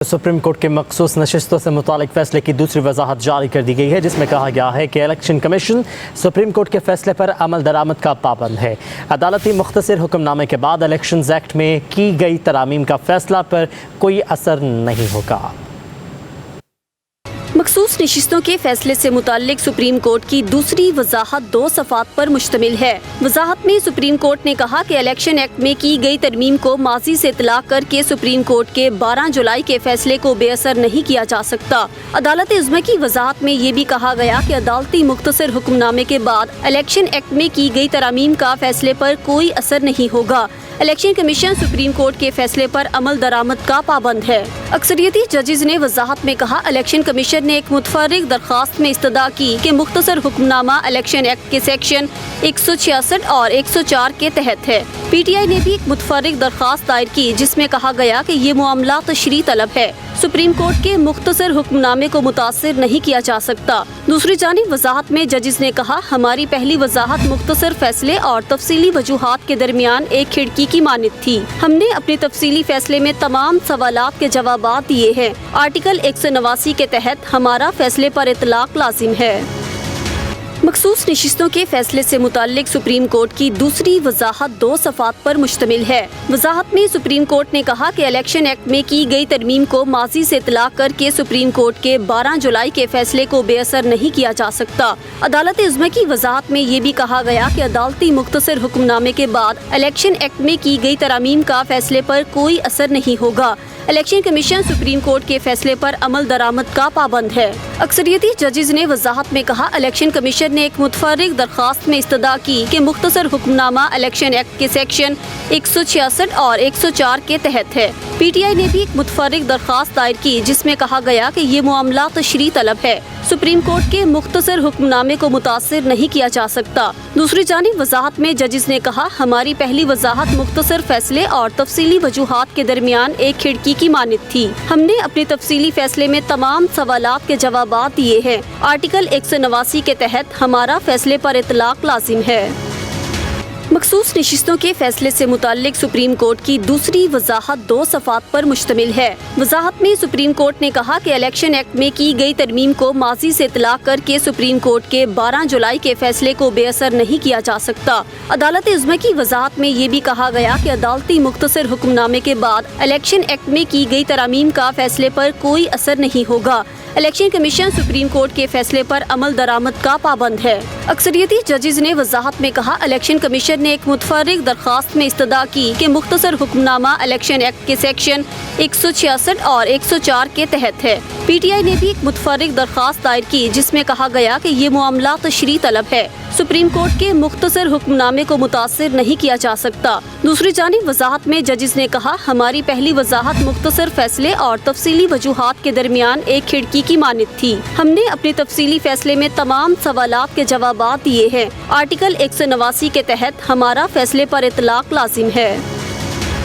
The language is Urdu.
سپریم کورٹ کے مخصوص نشستوں سے متعلق فیصلے کی دوسری وضاحت جاری کر دی گئی ہے، جس میں کہا گیا ہے کہ الیکشن کمیشن سپریم کورٹ کے فیصلے پر عمل درآمد کا پابند ہے۔ عدالتی مختصر حکم نامے کے بعد الیکشنز ایکٹ میں کی گئی ترامیم کا فیصلہ پر کوئی اثر نہیں ہوگا۔ مخصوص نشستوں کے فیصلے سے متعلق سپریم کورٹ کی دوسری وضاحت 2 صفحات پر مشتمل ہے۔ وضاحت میں سپریم کورٹ نے کہا کہ الیکشن ایکٹ میں کی گئی ترمیم کو ماضی سے اطلاق کر کے سپریم کورٹ کے 12 جولائی کے فیصلے کو بے اثر نہیں کیا جا سکتا۔ عدالت عظمیٰ کی وضاحت میں یہ بھی کہا گیا کہ عدالتی مختصر حکم نامے کے بعد الیکشن ایکٹ میں کی گئی ترامیم کا فیصلے پر کوئی اثر نہیں ہوگا۔ الیکشن کمیشن سپریم کورٹ کے فیصلے پر عمل درآمد کا پابند ہے۔ اکثریتی ججز نے وضاحت میں کہا الیکشن کمیشن نے ایک متفرق درخواست میں استدعا کی کہ مختصر حکم نامہ الیکشن ایکٹ کے سیکشن 166 اور 104 کے تحت ہے۔ پی ٹی آئی نے بھی ایک متفرق درخواست دائر کی جس میں کہا گیا کہ یہ معاملہ تشریح طلب ہے، سپریم کورٹ کے مختصر حکم نامے کو متاثر نہیں کیا جا سکتا۔ دوسری جانب وضاحت میں ججز نے کہا ہماری پہلی وضاحت مختصر فیصلے اور تفصیلی وجوہات کے درمیان ایک کھڑکی کی مانند تھی۔ ہم نے اپنے تفصیلی فیصلے میں تمام سوالات کے جوابات دیے ہیں۔ آرٹیکل 189 کے تحت ہمارا فیصلے پر اطلاق لازم ہے۔ مخصوص نشستوں کے فیصلے سے متعلق سپریم کورٹ کی دوسری وضاحت 2 صفحات پر مشتمل ہے۔ وضاحت میں سپریم کورٹ نے کہا کہ الیکشن ایکٹ میں کی گئی ترمیم کو ماضی سے اطلاق کر کے سپریم کورٹ کے 12 جولائی کے فیصلے کو بے اثر نہیں کیا جا سکتا۔ عدالت عظمیٰ کی وضاحت میں یہ بھی کہا گیا کہ عدالتی مختصر حکم نامے کے بعد الیکشن ایکٹ میں کی گئی ترامیم کا فیصلے پر کوئی اثر نہیں ہوگا۔ الیکشن کمیشن سپریم کورٹ کے فیصلے پر عمل درآمد کا پابند ہے۔ اکثریتی ججز نے وضاحت میں کہا الیکشن کمیشن نے ایک متفرق درخواست میں استدعا کی کہ مختصر حکم نامہ الیکشن ایکٹ کے سیکشن 166 اور 104 کے تحت ہے۔ پی ٹی آئی نے بھی ایک متفرق درخواست دائر کی جس میں کہا گیا کہ یہ معاملہ تشریح طلب ہے، سپریم کورٹ کے مختصر حکم نامے کو متاثر نہیں کیا جا سکتا۔ دوسری جانب وضاحت میں ججز نے کہا ہماری پہلی وضاحت مختصر فیصلے اور تفصیلی وجوہات کے درمیان ایک کھڑکی کی مانند تھی۔ ہم نے اپنے تفصیلی فیصلے میں تمام سوالات کے جوابات دیے ہیں۔ آرٹیکل 189 کے تحت ہمارا فیصلے پر اطلاق لازم ہے۔ مخصوص نشستوں کے فیصلے سے متعلق سپریم کورٹ کی دوسری وضاحت 2 صفحات پر مشتمل ہے۔ وضاحت میں سپریم کورٹ نے کہا کہ الیکشن ایکٹ میں کی گئی ترمیم کو ماضی سے اطلاق کر کے سپریم کورٹ کے 12 جولائی کے فیصلے کو بے اثر نہیں کیا جا سکتا۔ عدالت عظمیٰ کی وضاحت میں یہ بھی کہا گیا کہ عدالتی مختصر حکم نامے کے بعد الیکشن ایکٹ میں کی گئی ترامیم کا فیصلے پر کوئی اثر نہیں ہوگا۔ الیکشن کمیشن سپریم کورٹ کے فیصلے پر عمل درآمد کا پابند ہے۔ اکثریتی ججز نے وضاحت میں کہا الیکشن کمیشن نے ایک متفرق درخواست میں استدعا کی کہ مختصر حکم نامہ الیکشن ایکٹ کے سیکشن 166 اور 104 کے تحت ہے۔ پی ٹی آئی نے بھی ایک متفرق درخواست دائر کی جس میں کہا گیا کہ یہ معاملہ تشریح طلب ہے، سپریم کورٹ کے مختصر حکم نامے کو متاثر نہیں کیا جا سکتا۔ دوسری جانب وضاحت میں ججز نے کہا ہماری پہلی وضاحت مختصر فیصلے اور تفصیلی وجوہات کے درمیان ایک کھڑکی کی مانند تھی۔ ہم نے اپنے تفصیلی فیصلے میں تمام سوالات کے جوابات دیے ہیں۔ آرٹیکل 189 کے تحت ہمارا فیصلے پر اطلاق لازم ہے۔